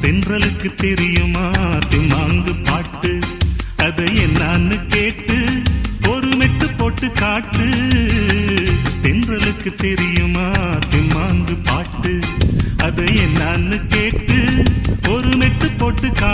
தென்றலுக்கு தெரியுமா திம்மாங்கு பாட்டு, அதை என்னான்னு கேட்டு ஒரு மெட்டு போட்டு காட்டு. தென்றலுக்கு தெரியுமா திம்மாங்கு பாட்டு, அதை என்னான்னு கேட்டு ஒரு மெட்டு போட்டு காட்டு.